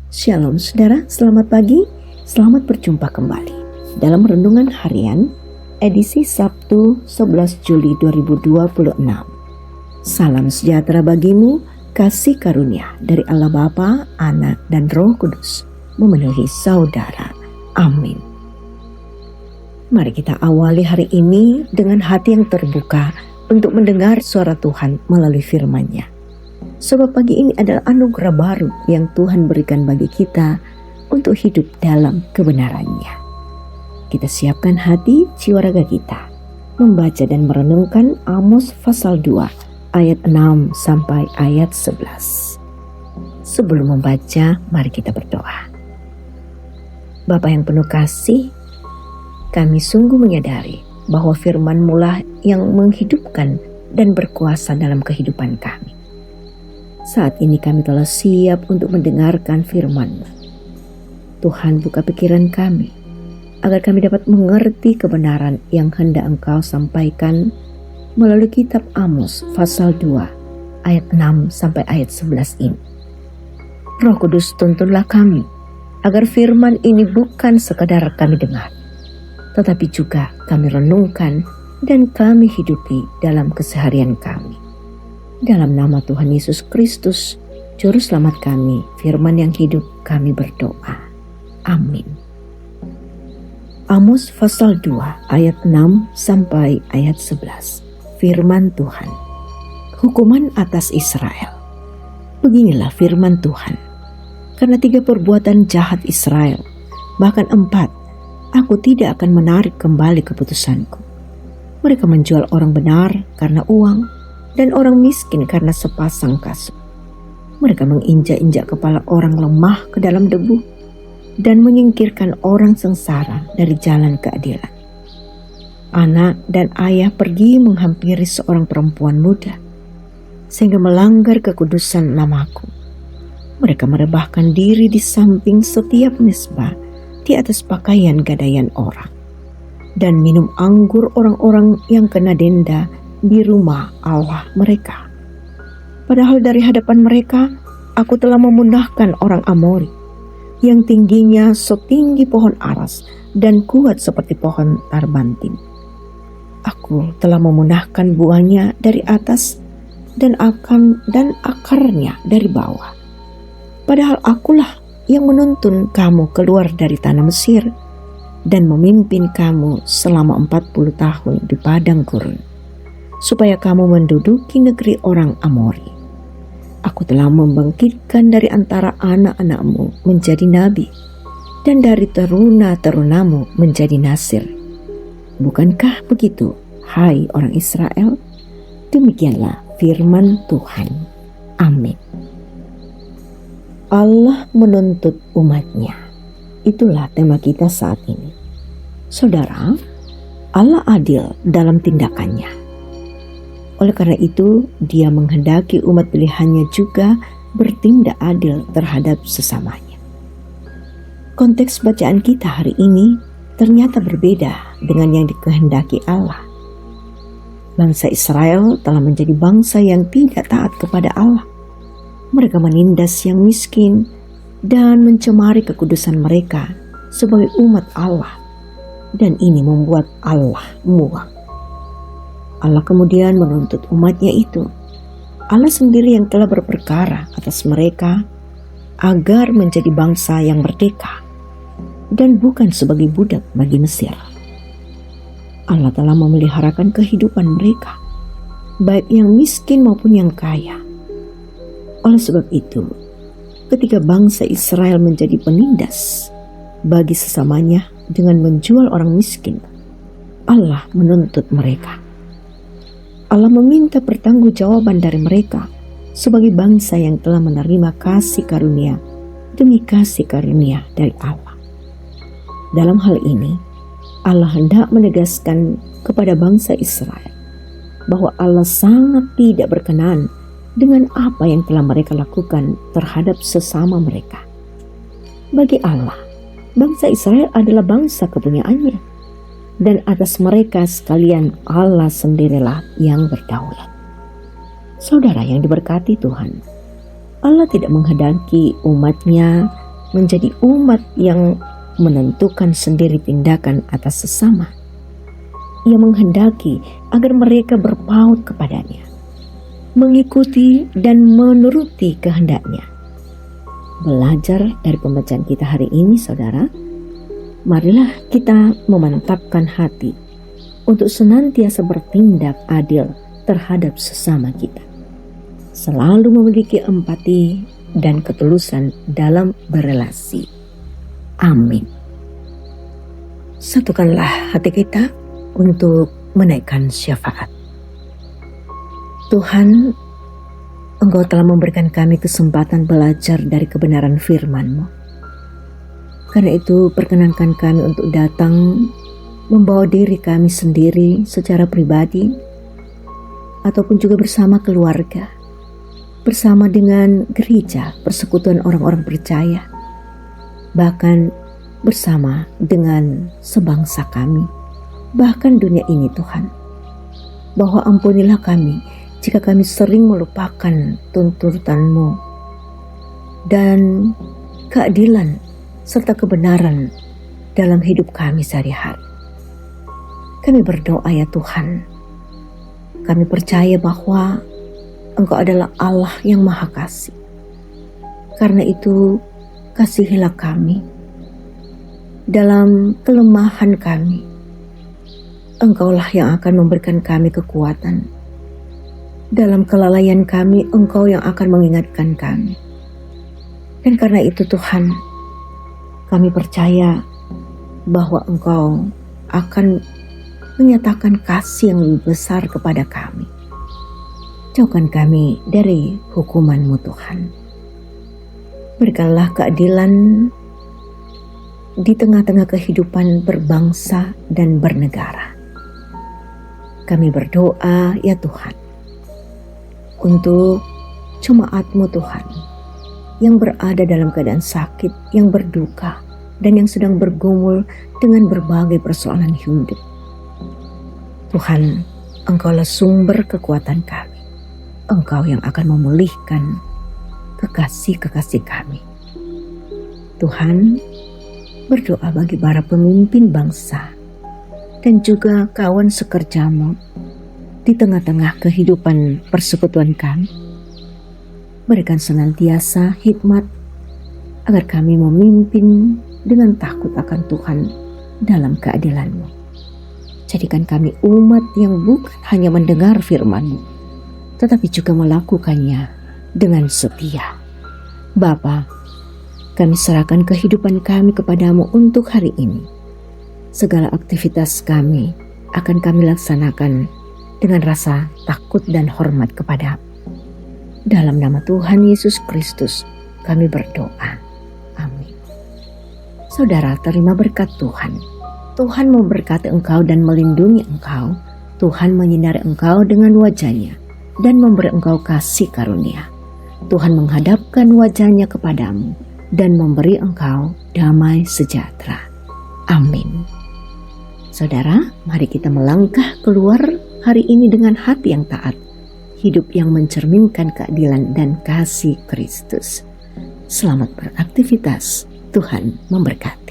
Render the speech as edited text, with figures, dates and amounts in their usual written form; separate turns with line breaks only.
Shalom saudara, selamat pagi, selamat berjumpa kembali dalam Renungan Harian edisi Sabtu 11 Juli 2026. Salam sejahtera bagimu, kasih karunia dari Allah Bapa, Anak, dan Roh Kudus memenuhi saudara. Amin. Mari kita awali hari ini dengan hati yang terbuka untuk mendengar suara Tuhan melalui firman-Nya. Sebab pagi ini adalah anugerah baru yang Tuhan berikan bagi kita untuk hidup dalam kebenaran-Nya. Kita siapkan hati, jiwa raga kita, membaca dan merenungkan Amos pasal 2 ayat 6 sampai ayat 11. Sebelum membaca, mari kita berdoa. Bapa yang penuh kasih, kami sungguh menyadari bahwa firman-Mu lah yang menghidupkan dan berkuasa dalam kehidupan kami. Saat ini kami telah siap untuk mendengarkan firman-Mu. Tuhan, buka pikiran kami, agar kami dapat mengerti kebenaran yang hendak Engkau sampaikan melalui kitab Amos pasal 2 ayat 6 sampai ayat 11 ini. Roh Kudus, tuntunlah kami, agar firman ini bukan sekadar kami dengar, tetapi juga kami renungkan dan kami hidupi dalam keseharian kami. Dalam nama Tuhan Yesus Kristus, Juru Selamat kami, firman yang hidup, kami berdoa. Amin. Amos pasal 2 ayat 6 sampai ayat 11. Firman Tuhan. Hukuman atas Israel. Beginilah firman Tuhan. Karena 3 perbuatan jahat Israel, bahkan 4, aku tidak akan menarik kembali keputusanku. Mereka menjual orang benar karena uang, dan orang miskin karena sepasang kasut. Mereka menginjak-injak kepala orang lemah ke dalam debu dan menyingkirkan orang sengsara dari jalan keadilan. Anak dan ayah pergi menghampiri seorang perempuan muda sehingga melanggar kekudusan namaku. Mereka merebahkan diri di samping setiap mezbah di atas pakaian gadaian orang dan minum anggur orang-orang yang kena denda di rumah Allah mereka. Padahal dari hadapan mereka, aku telah memunahkan orang Amori yang tingginya setinggi pohon aras dan kuat seperti pohon tarbantin. Aku telah memunahkan buahnya dari atas dan akarnya dari bawah. Padahal akulah yang menuntun kamu keluar dari tanah Mesir dan memimpin kamu selama 40 tahun di padang gurun, supaya kamu menduduki negeri orang Amori. Aku telah membangkitkan dari antara anak-anakmu menjadi nabi, dan dari teruna-terunamu menjadi nasir. Bukankah begitu, hai orang Israel? Demikianlah firman Tuhan. Amin. Allah menuntut umat-Nya. Itulah tema kita saat ini. Saudara, Allah adil dalam tindakannya. Oleh karena itu, Dia menghendaki umat pilihannya juga bertindak adil terhadap sesamanya. Konteks bacaan kita hari ini ternyata berbeda dengan yang dikehendaki Allah. Bangsa Israel telah menjadi bangsa yang tidak taat kepada Allah. Mereka menindas yang miskin dan mencemari kekudusan mereka sebagai umat Allah. Dan ini membuat Allah muak. Allah kemudian menuntut umat-Nya itu. Allah sendiri yang telah berperkara atas mereka agar menjadi bangsa yang merdeka dan bukan sebagai budak bagi Mesir. Allah telah memeliharakan kehidupan mereka, baik yang miskin maupun yang kaya. Oleh sebab itu, ketika bangsa Israel menjadi penindas bagi sesamanya dengan menjual orang miskin, Allah menuntut mereka. Allah meminta pertanggungjawaban dari mereka sebagai bangsa yang telah menerima kasih karunia demi kasih karunia dari Allah. Dalam hal ini, Allah hendak menegaskan kepada bangsa Israel bahwa Allah sangat tidak berkenan dengan apa yang telah mereka lakukan terhadap sesama mereka. Bagi Allah, bangsa Israel adalah bangsa kepunyaannya. Dan atas mereka sekalian Allah sendirilah yang berdaulat. Saudara yang diberkati Tuhan, Allah tidak menghendaki umat-Nya menjadi umat yang menentukan sendiri tindakan atas sesama. Ia menghendaki agar mereka berpaut kepadanya, mengikuti dan menuruti kehendaknya. Belajar dari pembacaan kita hari ini, saudara, marilah kita memantapkan hati untuk senantiasa bertindak adil terhadap sesama kita, selalu memiliki empati dan ketulusan dalam berelasi. Amin. Satukanlah hati kita untuk menaikkan syafaat. Tuhan, Engkau telah memberikan kami kesempatan belajar dari kebenaran firman-Mu. Karena itu perkenankan kami untuk datang membawa diri kami sendiri secara pribadi ataupun juga bersama keluarga, bersama dengan gereja, persekutuan orang-orang percaya, bahkan bersama dengan sebangsa kami, bahkan dunia ini Tuhan. Bahwa ampunilah kami jika kami sering melupakan tuntutan-Mu dan keadilan serta kebenaran dalam hidup kami sehari-hari. Kami berdoa ya Tuhan, kami percaya bahwa Engkau adalah Allah yang Maha Kasih. Karena itu kasihilah kami dalam kelemahan kami. Engkaulah yang akan memberikan kami kekuatan. Dalam kelalaian kami, Engkau yang akan mengingatkan kami. Dan karena itu Tuhan, kami percaya bahwa Engkau akan menyatakan kasih yang lebih besar kepada kami. Jauhkan kami dari hukuman-Mu Tuhan. Berikanlah keadilan di tengah-tengah kehidupan berbangsa dan bernegara. Kami berdoa ya Tuhan, untuk jemaat-Mu Tuhan, yang berada dalam keadaan sakit, yang berduka, dan yang sedang bergumul dengan berbagai persoalan hidup. Tuhan, Engkaulah sumber kekuatan kami. Engkau yang akan memulihkan kekasih-kekasih kami. Tuhan, berdoa bagi para pemimpin bangsa dan juga kawan sekerjamu di tengah-tengah kehidupan persekutuan kami. Berikan senantiasa hikmat agar kami memimpin dengan takut akan Tuhan dalam keadilan-Mu. Jadikan kami umat yang bukan hanya mendengar firman-Mu, tetapi juga melakukannya dengan setia. Bapa, kami serahkan kehidupan kami kepadamu untuk hari ini. Segala aktivitas kami akan kami laksanakan dengan rasa takut dan hormat kepadamu. Dalam nama Tuhan Yesus Kristus kami berdoa. Amin. Saudara, terima berkat Tuhan. Tuhan memberkati engkau dan melindungi engkau. Tuhan menyinari engkau dengan wajah-Nya dan memberi engkau kasih karunia. Tuhan menghadapkan wajah-Nya kepadamu dan memberi engkau damai sejahtera. Amin. Saudara, mari kita melangkah keluar hari ini dengan hati yang taat, hidup yang mencerminkan keadilan dan kasih Kristus. Selamat beraktivitas, Tuhan memberkati.